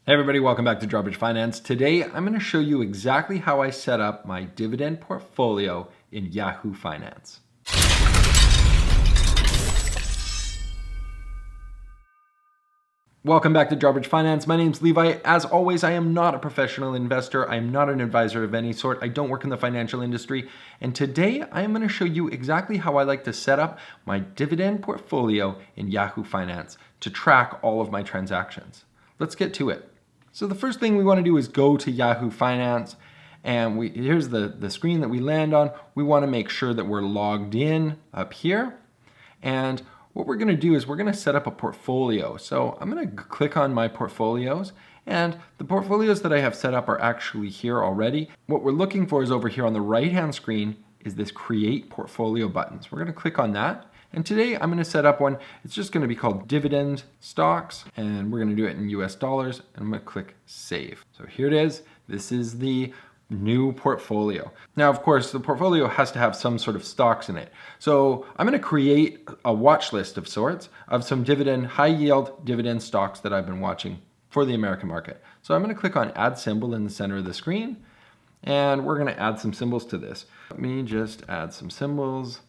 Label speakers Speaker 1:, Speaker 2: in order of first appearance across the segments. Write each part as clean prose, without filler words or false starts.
Speaker 1: Hey everybody, welcome back to Drawbridge Finance. Today I'm going to show you exactly how I set up my dividend portfolio in Yahoo Finance. Welcome back to Drawbridge Finance. My name's Levi. As always, I am not a professional investor. I am not an advisor of any sort. I don't work in the financial industry. And today I am going to show you exactly how I like to set up my dividend portfolio in Yahoo Finance to track all of my transactions. Let's get to it. So the first thing we want to do is go to Yahoo Finance, and here's the screen that we land on. We want to make sure that we're logged in up here, and what we're going to do is we're going to set up a portfolio. So I'm going to click on my portfolios, and the portfolios that I have set up are actually here already. What we're looking for is over here on the right hand screen is this create portfolio button. So we're going to click on that. And today I'm going to set up one. It's just going to be called Dividend Stocks, and we're going to do it in US dollars. And I'm going to click Save. So here it is. This is the new portfolio. Now, of course, the portfolio has to have some sort of stocks in it. So I'm going to create a watch list of sorts of some high yield dividend stocks that I've been watching for the American market. So I'm going to click on Add Symbol in the center of the screen, and we're going to add some symbols to this. Let me just add some symbols.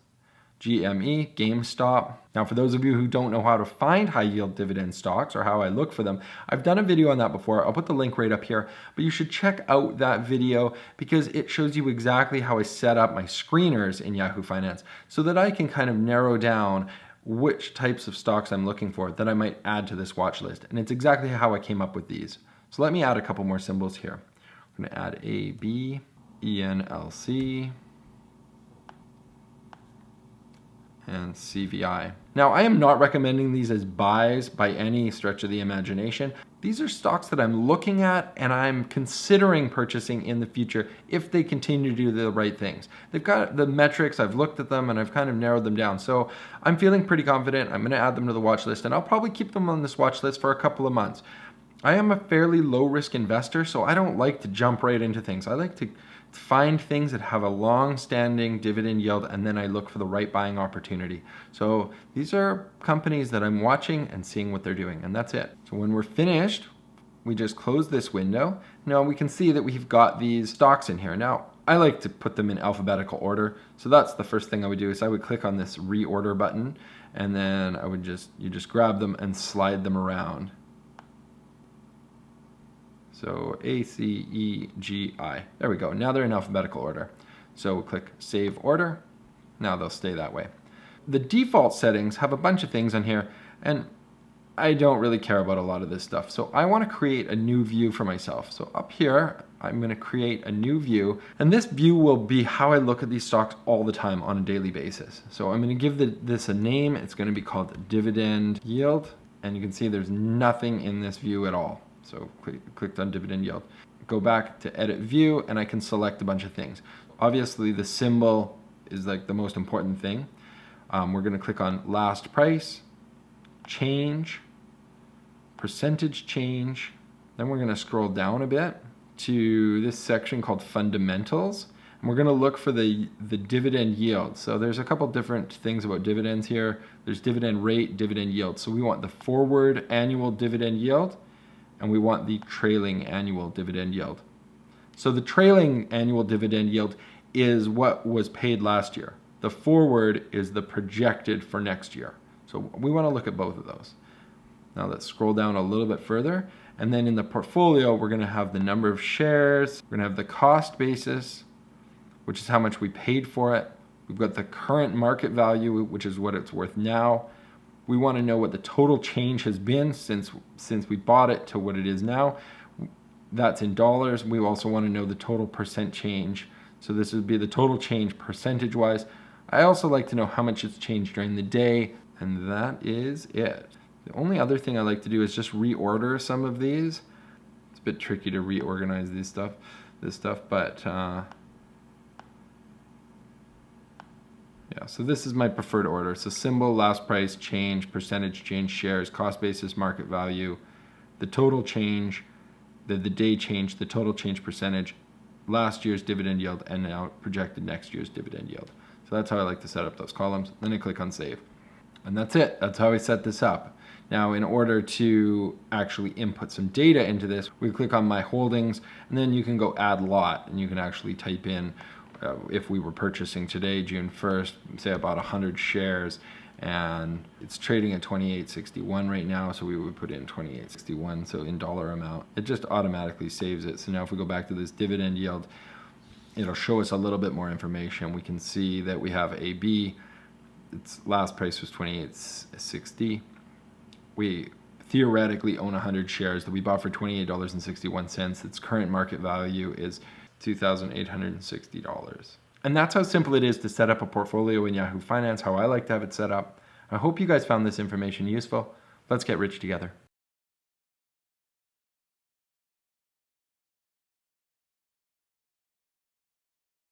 Speaker 1: GME, GameStop. Now, for those of you who don't know how to find high yield dividend stocks or how I look for them, I've done a video on that before. I'll put the link right up here, but you should check out that video because it shows you exactly how I set up my screeners in Yahoo Finance so that I can kind of narrow down which types of stocks I'm looking for that I might add to this watch list. And it's exactly how I came up with these. So let me add a couple more symbols here. I'm going to add AB, ENLC, and CVI. Now, I am not recommending these as buys by any stretch of the imagination. These are stocks that I'm looking at and I'm considering purchasing in the future if they continue to do the right things. They've got the metrics, I've looked at them and I've kind of narrowed them down. So I'm feeling pretty confident. I'm going to add them to the watch list, and I'll probably keep them on this watch list for a couple of months. I am a fairly low risk investor, so I don't like to jump right into things. I like to find things that have a long-standing dividend yield, and then I look for the right buying opportunity. So these are companies that I'm watching and seeing what they're doing, and that's it. So when we're finished, we just close this window. Now we can see that we've got these stocks in here. Now, I like to put them in alphabetical order. So that's the first thing I would do is I would click on this reorder button, and then you just grab them and slide them around. So A, C, E, G, I. There we go. Now they're in alphabetical order. So we'll click Save Order. Now they'll stay that way. The default settings have a bunch of things on here, and I don't really care about a lot of this stuff. So I want to create a new view for myself. So up here, I'm going to create a new view, and this view will be how I look at these stocks all the time on a daily basis. So I'm going to give this a name. It's going to be called Dividend Yield, and you can see there's nothing in this view at all. So clicked on dividend yield. Go back to edit view, and I can select a bunch of things. Obviously, the symbol is like the most important thing. We're going to click on last price, change, percentage change. Then we're going to scroll down a bit to this section called fundamentals. And we're going to look for the dividend yield. So there's a couple different things about dividends here. There's dividend rate, dividend yield. So we want the forward annual dividend yield, and we want the trailing annual dividend yield. So the trailing annual dividend yield is what was paid last year. The forward is the projected for next year. So we want to look at both of those. Now let's scroll down a little bit further. And then in the portfolio, we're going to have the number of shares. We're going to have the cost basis, which is how much we paid for it. We've got the current market value, which is what it's worth now. We want to know what the total change has been since we bought it to what it is now. That's in dollars. We also want to know the total percent change. So this would be the total change percentage-wise. I also like to know how much it's changed during the day, and that is it. The only other thing I like to do is just reorder some of these. It's a bit tricky to reorganize this stuff, but yeah, so this is my preferred order. So symbol, last price, change, percentage change, shares, cost basis, market value, the total change, the day change, the total change percentage, last year's dividend yield, and now projected next year's dividend yield. So that's how I like to set up those columns. Then I click on Save. And that's it. That's how I set this up. Now, in order to actually input some data into this, we click on My Holdings, and then you can go Add Lot, and you can actually type in if we were purchasing today, June 1st, say about 100 shares, and it's trading at 28.61 right now, so we would put in 28.61, so in dollar amount. It just automatically saves it. So now if we go back to this dividend yield, it'll show us a little bit more information. We can see that we have AB. Its last price was 28.60. We theoretically own 100 shares that we bought for $28.61. Its current market value is $2,860. And that's how simple it is to set up a portfolio in Yahoo Finance, how I like to have it set up. I hope you guys found this information useful. Let's get rich together.